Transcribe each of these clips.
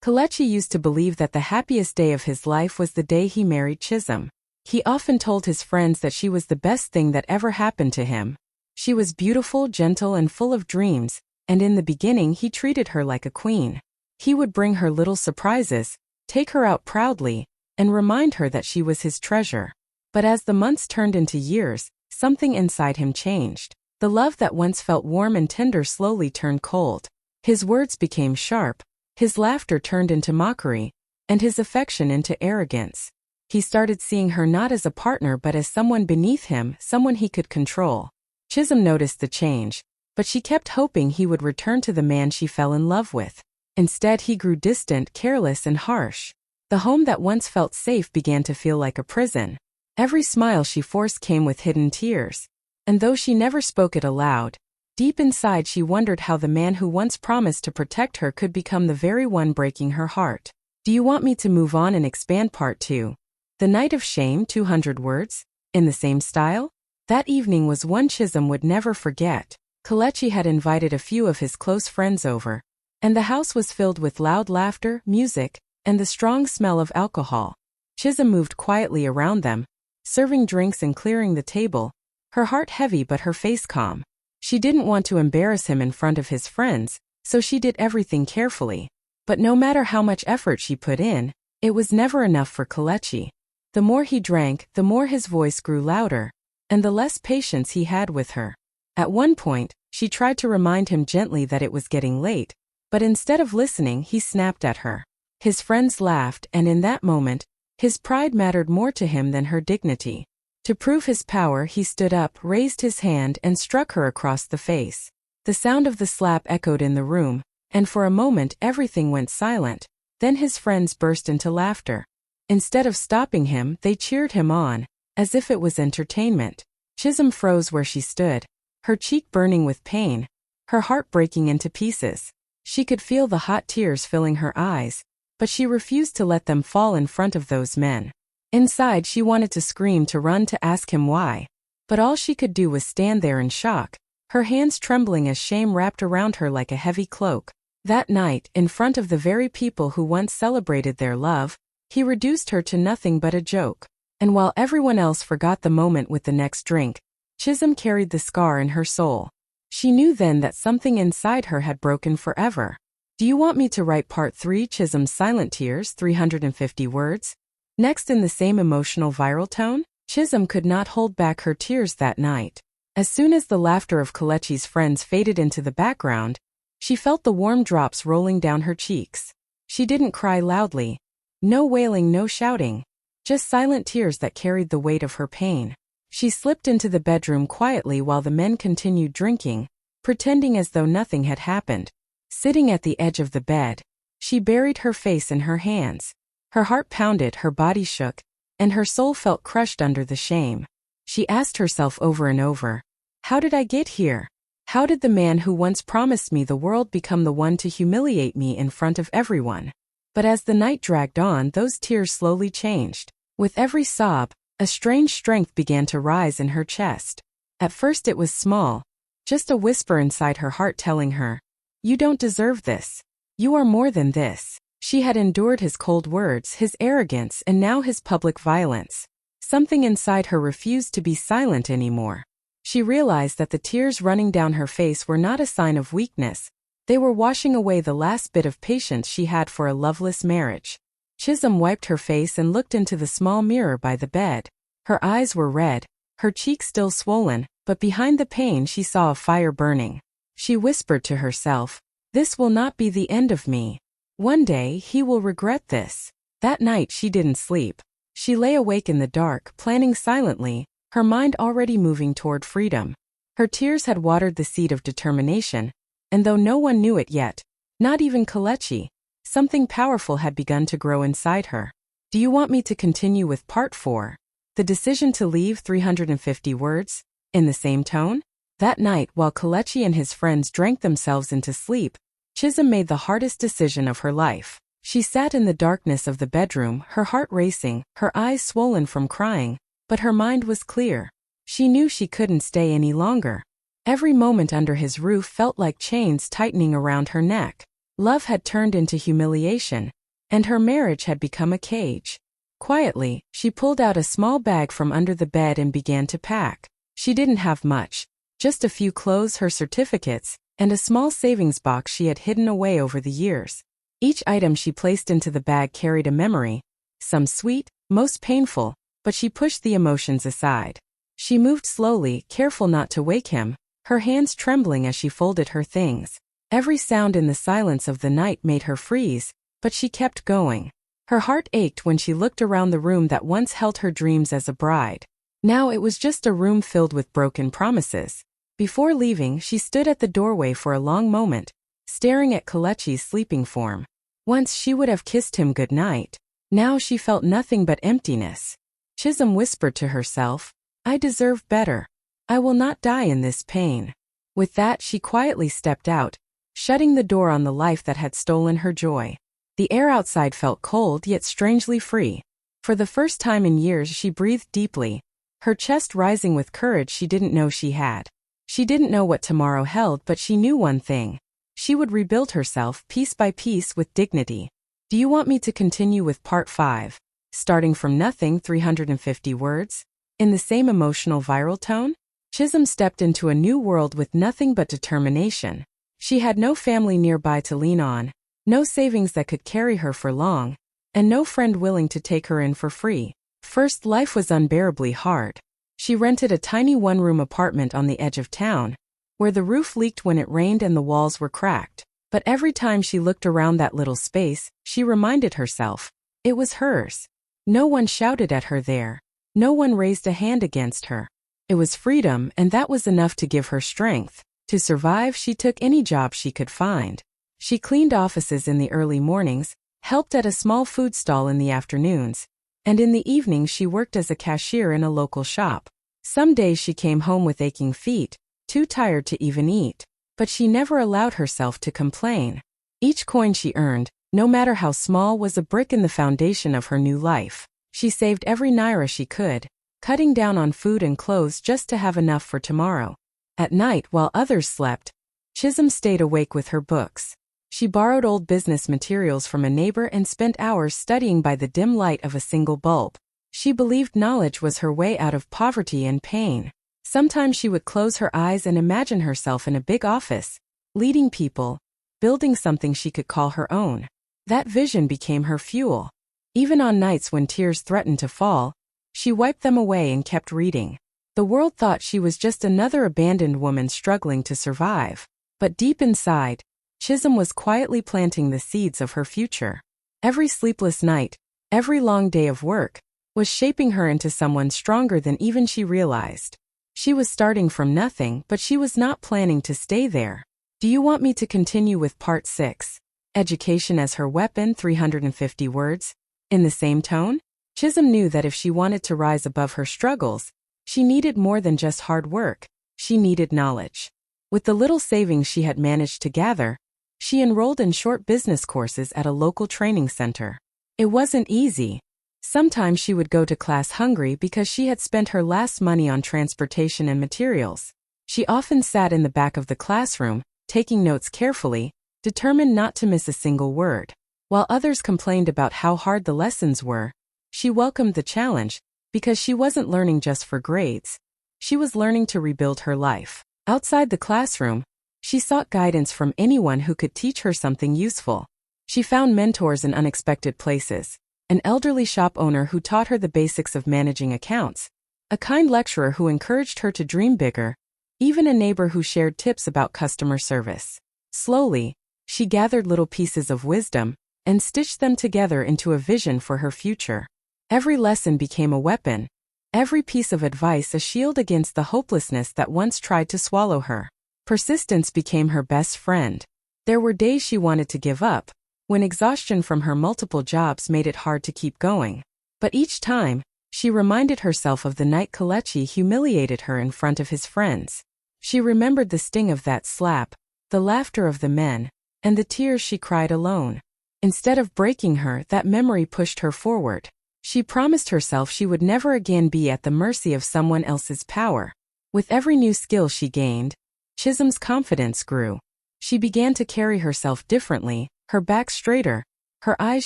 Kelechi used to believe that the happiest day of his life was the day he married Chisholm. He often told his friends that she was the best thing that ever happened to him. She was beautiful, gentle, and full of dreams, and in the beginning he treated her like a queen. He would bring her little surprises, take her out proudly, and remind her that she was his treasure. But as the months turned into years, something inside him changed. The love that once felt warm and tender slowly turned cold. His words became sharp, his laughter turned into mockery, and his affection into arrogance. He started seeing her not as a partner but as someone beneath him, someone he could control. Chisholm noticed the change, but she kept hoping he would return to the man she fell in love with. Instead, he grew distant, careless, and harsh. The home that once felt safe began to feel like a prison. Every smile she forced came with hidden tears. And though she never spoke it aloud, deep inside she wondered how the man who once promised to protect her could become the very one breaking her heart. Do you want me to move on and expand part 2? The Night of Shame, 200 words? In the same style? That evening was one Chisholm would never forget. Kelechi had invited a few of his close friends over, and the house was filled with loud laughter, music, and the strong smell of alcohol. Chisholm moved quietly around them, serving drinks and clearing the table, her heart heavy but her face calm. She didn't want to embarrass him in front of his friends, so she did everything carefully. But no matter how much effort she put in, it was never enough for Kelechi. The more he drank, the more his voice grew louder, and the less patience he had with her. At one point, she tried to remind him gently that it was getting late, but instead of listening, he snapped at her. His friends laughed, and in that moment, his pride mattered more to him than her dignity. To prove his power, he stood up, raised his hand, and struck her across the face. The sound of the slap echoed in the room, and for a moment everything went silent. Then his friends burst into laughter. Instead of stopping him, they cheered him on, as if it was entertainment. Chisholm froze where she stood, her cheek burning with pain, her heart breaking into pieces. She could feel the hot tears filling her eyes, but she refused to let them fall in front of those men. Inside, she wanted to scream, to run, to ask him why. But all she could do was stand there in shock, her hands trembling as shame wrapped around her like a heavy cloak. That night, in front of the very people who once celebrated their love, he reduced her to nothing but a joke. And while everyone else forgot the moment with the next drink, Chisholm carried the scar in her soul. She knew then that something inside her had broken forever. Do you want me to write part 3? Chisholm's silent tears, 350 words? Next, in the same emotional viral tone, Chisholm could not hold back her tears that night. As soon as the laughter of Kelechi's friends faded into the background, she felt the warm drops rolling down her cheeks. She didn't cry loudly. No wailing, no shouting. Just silent tears that carried the weight of her pain. She slipped into the bedroom quietly while the men continued drinking, pretending as though nothing had happened. Sitting at the edge of the bed, she buried her face in her hands. Her heart pounded, her body shook, and her soul felt crushed under the shame. She asked herself over and over, how did I get here? How did the man who once promised me the world become the one to humiliate me in front of everyone? But as the night dragged on, those tears slowly changed. With every sob, a strange strength began to rise in her chest. At first it was small, just a whisper inside her heart telling her, you don't deserve this. You are more than this. She had endured his cold words, his arrogance, and now his public violence. Something inside her refused to be silent anymore. She realized that the tears running down her face were not a sign of weakness. They were washing away the last bit of patience she had for a loveless marriage. Chisholm wiped her face and looked into the small mirror by the bed. Her eyes were red, her cheeks still swollen, but behind the pain she saw a fire burning. She whispered to herself, this will not be the end of me. One day he will regret this. That night she didn't sleep. She lay awake in the dark, planning silently, her mind already moving toward freedom. Her tears had watered the seed of determination, and though no one knew it yet, not even Kelechi, something powerful had begun to grow inside her. Do you want me to continue with part 4? The decision to leave, 350 words? In the same tone? That night, while Kelechi and his friends drank themselves into sleep, Chisholm made the hardest decision of her life. She sat in the darkness of the bedroom, her heart racing, her eyes swollen from crying, but her mind was clear. She knew she couldn't stay any longer. Every moment under his roof felt like chains tightening around her neck. Love had turned into humiliation, and her marriage had become a cage. Quietly, she pulled out a small bag from under the bed and began to pack. She didn't have much, just a few clothes, her certificates, and a small savings box she had hidden away over the years. Each item she placed into the bag carried a memory, some sweet, most painful, but she pushed the emotions aside. She moved slowly, careful not to wake him, her hands trembling as she folded her things. Every sound in the silence of the night made her freeze, but she kept going. Her heart ached when she looked around the room that once held her dreams as a bride. Now it was just a room filled with broken promises. Before leaving, she stood at the doorway for a long moment, staring at Kelechi's sleeping form. Once she would have kissed him goodnight. Now she felt nothing but emptiness. Chisholm whispered to herself, "I deserve better. I will not die in this pain." With that, she quietly stepped out, shutting the door on the life that had stolen her joy. The air outside felt cold yet strangely free. For the first time in years she breathed deeply, her chest rising with courage she didn't know she had. She didn't know what tomorrow held, but she knew one thing. She would rebuild herself piece by piece with dignity. Do you want me to continue with part 5, starting from nothing, 350 words? In the same emotional viral tone? Chisholm stepped into a new world with nothing but determination. She had no family nearby to lean on, no savings that could carry her for long, and no friend willing to take her in for free. First, life was unbearably hard. She rented a tiny one-room apartment on the edge of town, where the roof leaked when it rained and the walls were cracked. But every time she looked around that little space, she reminded herself, it was hers. No one shouted at her there. No one raised a hand against her. It was freedom, and that was enough to give her strength. To survive, she took any job she could find. She cleaned offices in the early mornings, helped at a small food stall in the afternoons, and in the evenings she worked as a cashier in a local shop. Some days she came home with aching feet, too tired to even eat, but she never allowed herself to complain. Each coin she earned, no matter how small, was a brick in the foundation of her new life. She saved every naira she could, cutting down on food and clothes just to have enough for tomorrow. At night, while others slept, Chisholm stayed awake with her books. She borrowed old business materials from a neighbor and spent hours studying by the dim light of a single bulb. She believed knowledge was her way out of poverty and pain. Sometimes she would close her eyes and imagine herself in a big office, leading people, building something she could call her own. That vision became her fuel. Even on nights when tears threatened to fall, she wiped them away and kept reading. The world thought she was just another abandoned woman struggling to survive. But deep inside, Chisholm was quietly planting the seeds of her future. Every sleepless night, every long day of work, was shaping her into someone stronger than even she realized. She was starting from nothing, but she was not planning to stay there. Do you want me to continue with part 6? Education as her weapon, 350 words. In the same tone? Chisholm knew that if she wanted to rise above her struggles, she needed more than just hard work. She needed knowledge. With the little savings she had managed to gather, she enrolled in short business courses at a local training center. It wasn't easy. Sometimes she would go to class hungry because she had spent her last money on transportation and materials. She often sat in the back of the classroom, taking notes carefully, determined not to miss a single word. While others complained about how hard the lessons were, she welcomed the challenge, because she wasn't learning just for grades. She was learning to rebuild her life. Outside the classroom, she sought guidance from anyone who could teach her something useful. She found mentors in unexpected places. An elderly shop owner who taught her the basics of managing accounts, a kind lecturer who encouraged her to dream bigger, even a neighbor who shared tips about customer service. Slowly, she gathered little pieces of wisdom and stitched them together into a vision for her future. Every lesson became a weapon, every piece of advice a shield against the hopelessness that once tried to swallow her. Persistence became her best friend. There were days she wanted to give up, when exhaustion from her multiple jobs made it hard to keep going. But each time, she reminded herself of the night Kelechi humiliated her in front of his friends. She remembered the sting of that slap, the laughter of the men, and the tears she cried alone. Instead of breaking her, that memory pushed her forward. She promised herself she would never again be at the mercy of someone else's power. With every new skill she gained, Chisholm's confidence grew. She began to carry herself differently, her back straighter, her eyes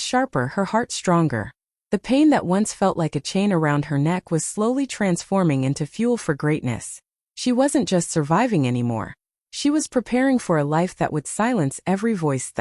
sharper, her heart stronger. The pain that once felt like a chain around her neck was slowly transforming into fuel for greatness. She wasn't just surviving anymore. She was preparing for a life that would silence every voice.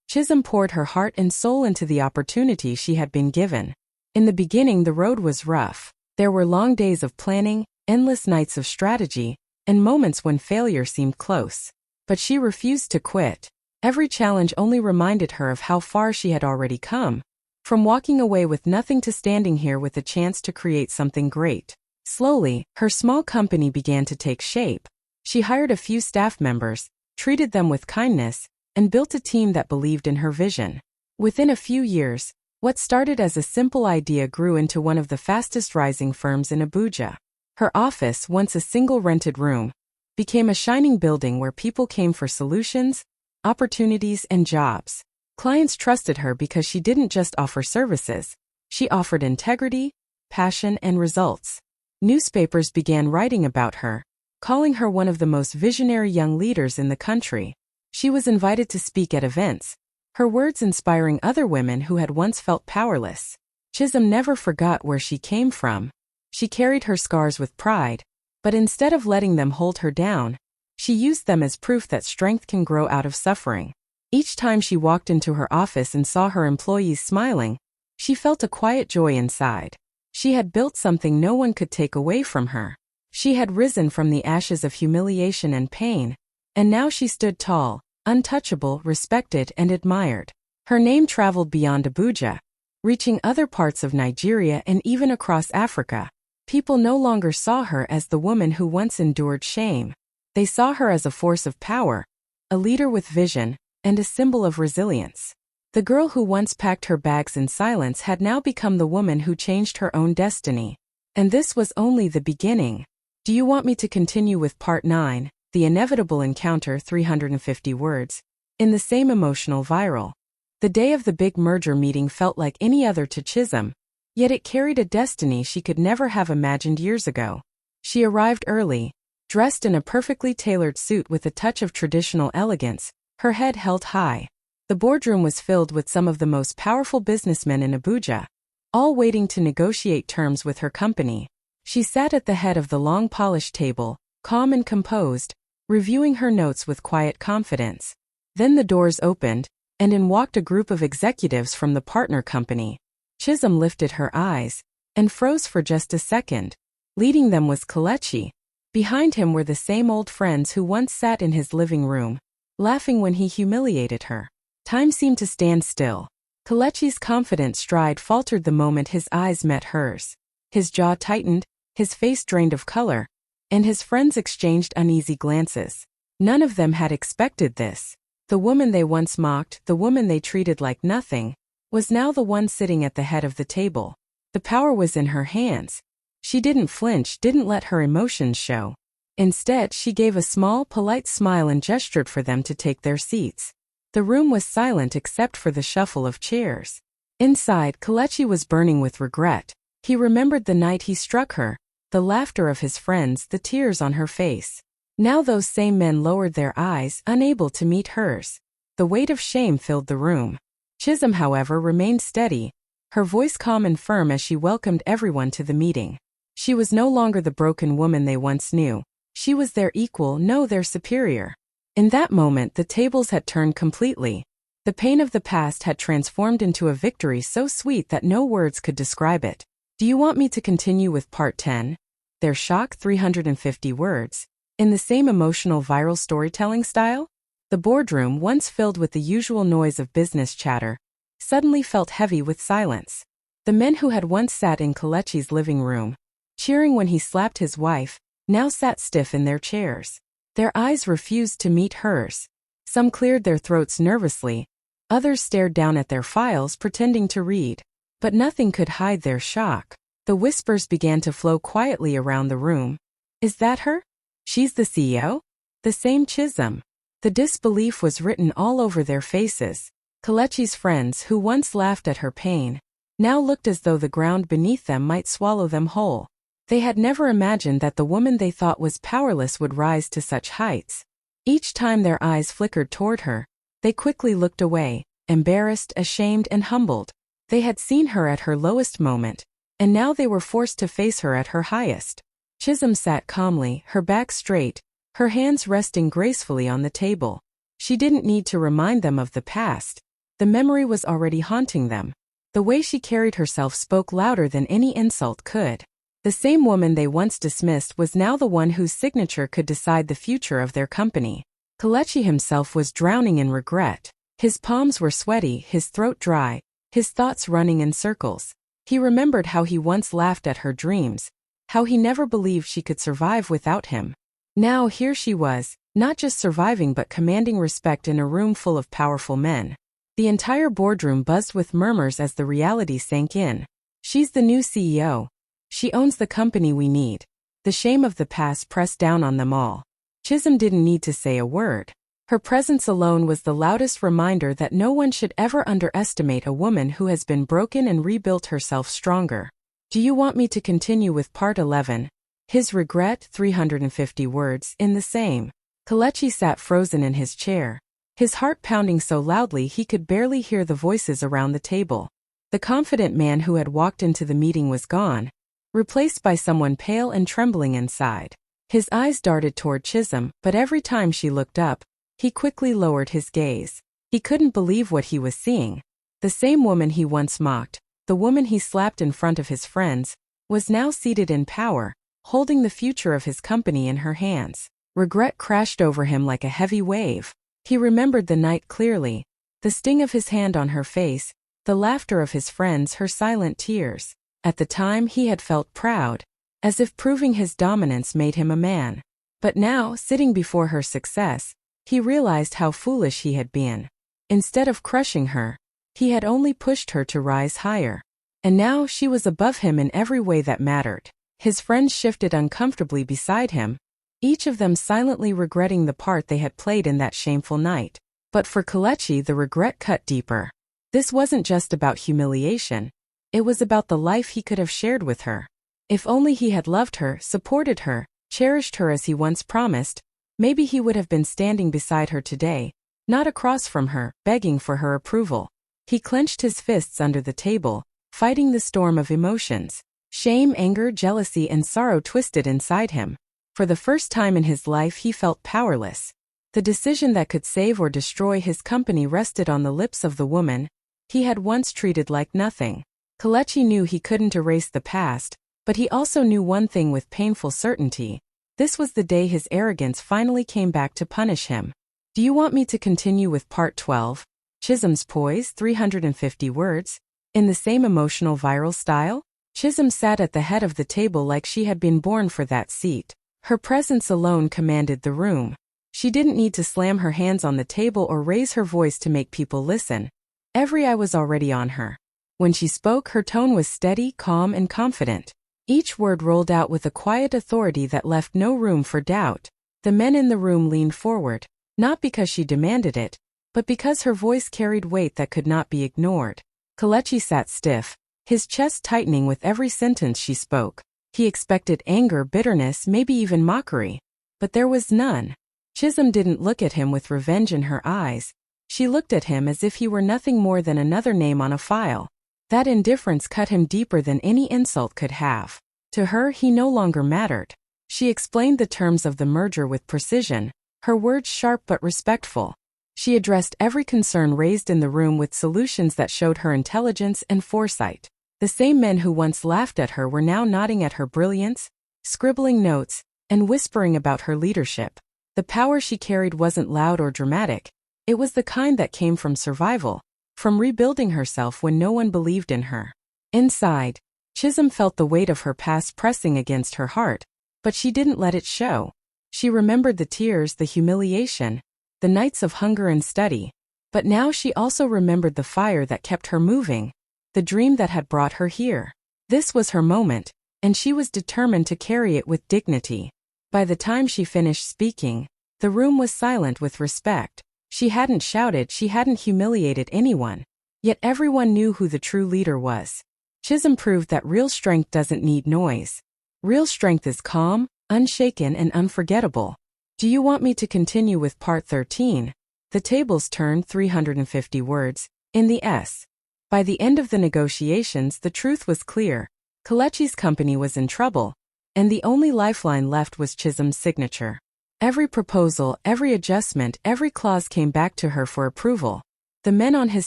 Chisholm poured her heart and soul into the opportunity she had been given. In the beginning, the road was rough. There were long days of planning, endless nights of strategy, and moments when failure seemed close. But she refused to quit. Every challenge only reminded her of how far she had already come. From walking away with nothing to standing here with a chance to create something great. Slowly, her small company began to take shape. She hired a few staff members, treated them with kindness, and built a team that believed in her vision. Within a few years, what started as a simple idea grew into one of the fastest rising firms in Abuja. Her office, once a single rented room, became a shining building where people came for solutions, opportunities, and jobs. Clients trusted her because she didn't just offer services. She offered integrity, passion, and results. Newspapers began writing about her, calling her one of the most visionary young leaders in the country. She was invited to speak at events, her words inspiring other women who had once felt powerless. Chisholm never forgot where she came from. She carried her scars with pride, but instead of letting them hold her down, she used them as proof that strength can grow out of suffering. Each time she walked into her office and saw her employees smiling, she felt a quiet joy inside. She had built something no one could take away from her. She had risen from the ashes of humiliation and pain, and now she stood tall, untouchable, respected, and admired. Her name traveled beyond Abuja, reaching other parts of Nigeria and even across Africa. People no longer saw her as the woman who once endured shame. They saw her as a force of power, a leader with vision, and a symbol of resilience. The girl who once packed her bags in silence had now become the woman who changed her own destiny. And this was only the beginning. Do you want me to continue with Part 9, The Inevitable Encounter, 350 words? In the same emotional viral. The day of the big merger meeting felt like any other to Chisholm, yet it carried a destiny she could never have imagined years ago. She arrived early, dressed in a perfectly tailored suit with a touch of traditional elegance, her head held high. The boardroom was filled with some of the most powerful businessmen in Abuja, all waiting to negotiate terms with her company. She sat at the head of the long polished table, calm and composed, reviewing her notes with quiet confidence. Then the doors opened, and in walked a group of executives from the partner company. Chisholm lifted her eyes, and froze for just a second. Leading them was Kelechi. Behind him were the same old friends who once sat in his living room, laughing when he humiliated her. Time seemed to stand still. Kelechi's confident stride faltered the moment his eyes met hers. His jaw tightened, his face drained of color, and his friends exchanged uneasy glances. None of them had expected this. The woman they once mocked, the woman they treated like nothing, was now the one sitting at the head of the table. The power was in her hands. She didn't flinch, didn't let her emotions show. Instead, she gave a small, polite smile and gestured for them to take their seats. The room was silent except for the shuffle of chairs. Inside, Kelechi was burning with regret. He remembered the night he struck her, the laughter of his friends, the tears on her face. Now those same men lowered their eyes, unable to meet hers. The weight of shame filled the room. Chisholm, however, remained steady, her voice calm and firm as she welcomed everyone to the meeting. She was no longer the broken woman they once knew. She was their equal, no, their superior. In that moment, the tables had turned completely. The pain of the past had transformed into a victory so sweet that no words could describe it. Do you want me to continue with part 10? Their shock, 350 words. In the same emotional viral storytelling style? The boardroom, once filled with the usual noise of business chatter, suddenly felt heavy with silence. The men who had once sat in Kelechi's living room, cheering when he slapped his wife, now sat stiff in their chairs. Their eyes refused to meet hers. Some cleared their throats nervously, others stared down at their files pretending to read. But nothing could hide their shock. The whispers began to flow quietly around the room. Is that her? She's the CEO? The same Chisholm. The disbelief was written all over their faces. Kelechi's friends, who once laughed at her pain, now looked as though the ground beneath them might swallow them whole. They had never imagined that the woman they thought was powerless would rise to such heights. Each time their eyes flickered toward her, they quickly looked away, embarrassed, ashamed, and humbled. They had seen her at her lowest moment, and now they were forced to face her at her highest. Chisholm sat calmly, her back straight, her hands resting gracefully on the table. She didn't need to remind them of the past. The memory was already haunting them. The way she carried herself spoke louder than any insult could. The same woman they once dismissed was now the one whose signature could decide the future of their company. Kelechi himself was drowning in regret. His palms were sweaty, his throat dry, his thoughts running in circles. He remembered how he once laughed at her dreams, how he never believed she could survive without him. Now here she was, not just surviving but commanding respect in a room full of powerful men. The entire boardroom buzzed with murmurs as the reality sank in. She's the new CEO. She owns the company we need. The shame of the past pressed down on them all. Chisholm didn't need to say a word. Her presence alone was the loudest reminder that no one should ever underestimate a woman who has been broken and rebuilt herself stronger. Do you want me to continue with part 11? His regret, 350 words, in the same. Kelechi sat frozen in his chair, his heart pounding so loudly he could barely hear the voices around the table. The confident man who had walked into the meeting was gone, replaced by someone pale and trembling inside. His eyes darted toward Chisholm, but every time she looked up, he quickly lowered his gaze. He couldn't believe what he was seeing. The same woman he once mocked, the woman he slapped in front of his friends, was now seated in power, holding the future of his company in her hands. Regret crashed over him like a heavy wave. He remembered the night clearly, the sting of his hand on her face, the laughter of his friends, her silent tears. At the time he had felt proud, as if proving his dominance made him a man. But now, sitting before her success, he realized how foolish he had been. Instead of crushing her, he had only pushed her to rise higher. And now she was above him in every way that mattered. His friends shifted uncomfortably beside him, each of them silently regretting the part they had played in that shameful night. But for Kelechi, the regret cut deeper. This wasn't just about humiliation. It was about the life he could have shared with her. If only he had loved her, supported her, cherished her as he once promised, maybe he would have been standing beside her today, not across from her, begging for her approval. He clenched his fists under the table, fighting the storm of emotions. Shame, anger, jealousy, and sorrow twisted inside him. For the first time in his life he felt powerless. The decision that could save or destroy his company rested on the lips of the woman he had once treated like nothing. Kelechi knew he couldn't erase the past, but he also knew one thing with painful certainty. This was the day his arrogance finally came back to punish him. Do you want me to continue with part 12? Chisholm's poise, 350 words, in the same emotional viral style? Chisholm sat at the head of the table like she had been born for that seat. Her presence alone commanded the room. She didn't need to slam her hands on the table or raise her voice to make people listen. Every eye was already on her. When she spoke, her tone was steady, calm, and confident. Each word rolled out with a quiet authority that left no room for doubt. The men in the room leaned forward, not because she demanded it, but because her voice carried weight that could not be ignored. Kelechi sat stiff, his chest tightening with every sentence she spoke. He expected anger, bitterness, maybe even mockery. But there was none. Chisholm didn't look at him with revenge in her eyes. She looked at him as if he were nothing more than another name on a file. That indifference cut him deeper than any insult could have. To her, he no longer mattered. She explained the terms of the merger with precision, her words sharp but respectful. She addressed every concern raised in the room with solutions that showed her intelligence and foresight. The same men who once laughed at her were now nodding at her brilliance, scribbling notes, and whispering about her leadership. The power she carried wasn't loud or dramatic. It was the kind that came from survival, from rebuilding herself when no one believed in her. Inside, Chisholm felt the weight of her past pressing against her heart, but she didn't let it show. She remembered the tears, the humiliation, the nights of hunger and study. But now she also remembered the fire that kept her moving, the dream that had brought her here. This was her moment, and she was determined to carry it with dignity. By the time she finished speaking, the room was silent with respect. She hadn't shouted, she hadn't humiliated anyone. Yet everyone knew who the true leader was. Chisholm proved that real strength doesn't need noise. Real strength is calm, unshaken, and unforgettable. Do you want me to continue with part 13? The tables turned 350 words, in the S. By the end of the negotiations, the truth was clear. Kelechi's company was in trouble, and the only lifeline left was Chisholm's signature. Every proposal, every adjustment, every clause came back to her for approval. The men on his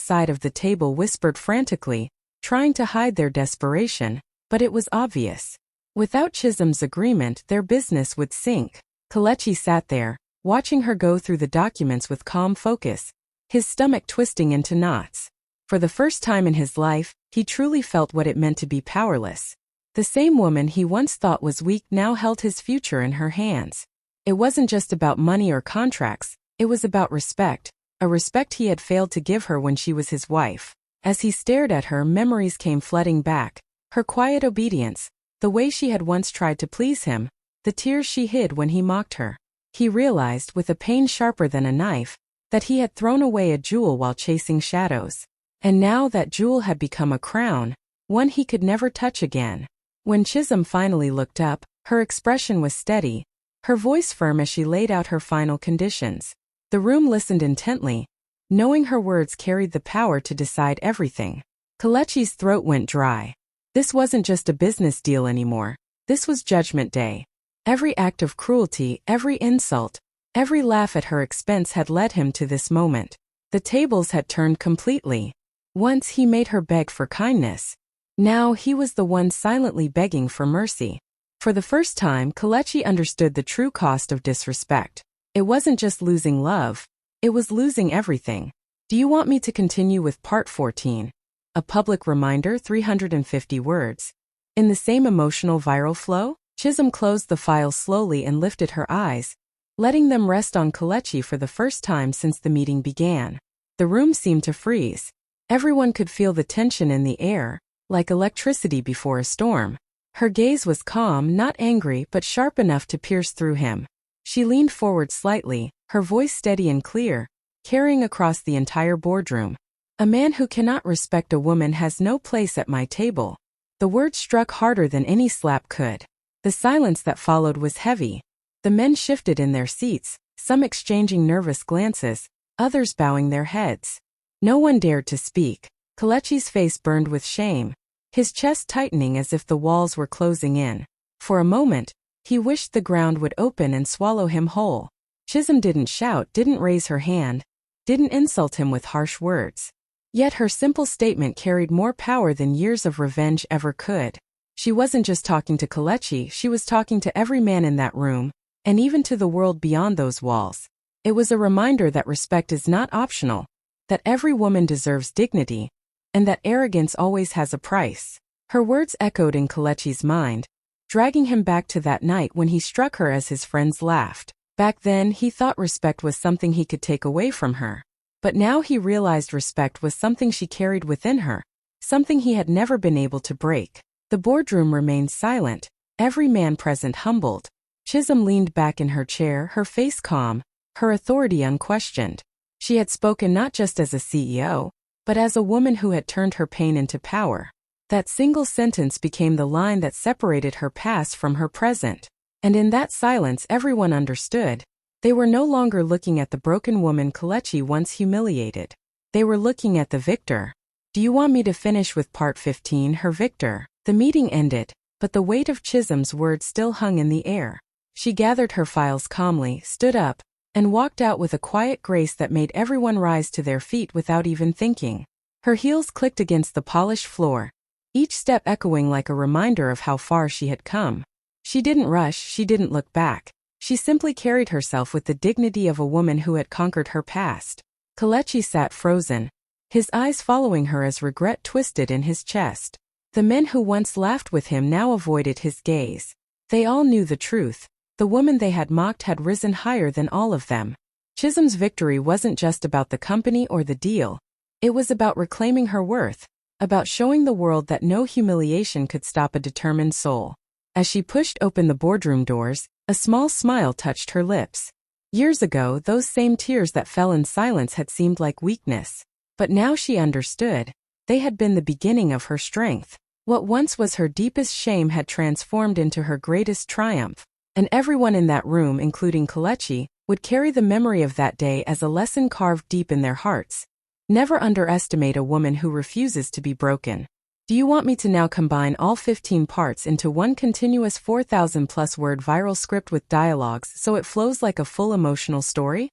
side of the table whispered frantically, trying to hide their desperation, but it was obvious. Without Chisholm's agreement, their business would sink. Kelechi sat there, watching her go through the documents with calm focus, his stomach twisting into knots. For the first time in his life, he truly felt what it meant to be powerless. The same woman he once thought was weak now held his future in her hands. It wasn't just about money or contracts, it was about respect, a respect he had failed to give her when she was his wife. As he stared at her, memories came flooding back. Her quiet obedience, the way she had once tried to please him, the tears she hid when he mocked her. He realized, with a pain sharper than a knife, that he had thrown away a jewel while chasing shadows. And now that jewel had become a crown, one he could never touch again. When Chisholm finally looked up, her expression was steady, her voice firm as she laid out her final conditions. The room listened intently, knowing her words carried the power to decide everything. Kelechi's throat went dry. This wasn't just a business deal anymore. This was Judgment Day. Every act of cruelty, every insult, every laugh at her expense had led him to this moment. The tables had turned completely. Once he made her beg for kindness. Now he was the one silently begging for mercy. For the first time, Kelechi understood the true cost of disrespect. It wasn't just losing love. It was losing everything. Do you want me to continue with part 14? A public reminder, 350 words. In the same emotional viral flow, Chisholm closed the file slowly and lifted her eyes, letting them rest on Kelechi for the first time since the meeting began. The room seemed to freeze. Everyone could feel the tension in the air, like electricity before a storm. Her gaze was calm, not angry, but sharp enough to pierce through him. She leaned forward slightly, her voice steady and clear, carrying across the entire boardroom. A man who cannot respect a woman has no place at my table. The words struck harder than any slap could. The silence that followed was heavy. The men shifted in their seats, some exchanging nervous glances, others bowing their heads. No one dared to speak. Kelechi's face burned with shame, his chest tightening as if the walls were closing in. For a moment, he wished the ground would open and swallow him whole. Chisholm didn't shout, didn't raise her hand, didn't insult him with harsh words. Yet her simple statement carried more power than years of revenge ever could. She wasn't just talking to Kelechi, she was talking to every man in that room, and even to the world beyond those walls. It was a reminder that respect is not optional, that every woman deserves dignity, and that arrogance always has a price. Her words echoed in Kelechi's mind, dragging him back to that night when he struck her as his friends laughed. Back then, he thought respect was something he could take away from her. But now he realized respect was something she carried within her, something he had never been able to break. The boardroom remained silent, every man present humbled. Chisholm leaned back in her chair, her face calm, her authority unquestioned. She had spoken not just as a CEO, but as a woman who had turned her pain into power. That single sentence became the line that separated her past from her present. And in that silence everyone understood. They were no longer looking at the broken woman Kelechi once humiliated. They were looking at the victor. Do you want me to finish with part 15, her victor? The meeting ended, but the weight of Chisholm's words still hung in the air. She gathered her files calmly, stood up, and walked out with a quiet grace that made everyone rise to their feet without even thinking. Her heels clicked against the polished floor, each step echoing like a reminder of how far she had come. She didn't rush, she didn't look back. She simply carried herself with the dignity of a woman who had conquered her past. Kelechi sat frozen, his eyes following her as regret twisted in his chest. The men who once laughed with him now avoided his gaze. They all knew the truth. The woman they had mocked had risen higher than all of them. Chisholm's victory wasn't just about the company or the deal. It was about reclaiming her worth, about showing the world that no humiliation could stop a determined soul. As she pushed open the boardroom doors, a small smile touched her lips. Years ago, those same tears that fell in silence had seemed like weakness. But now she understood. They had been the beginning of her strength. What once was her deepest shame had transformed into her greatest triumph. And everyone in that room, including Kelechi, would carry the memory of that day as a lesson carved deep in their hearts. Never underestimate a woman who refuses to be broken. Do you want me to now combine all 15 parts into one continuous 4,000+ word viral script with dialogues so it flows like a full emotional story?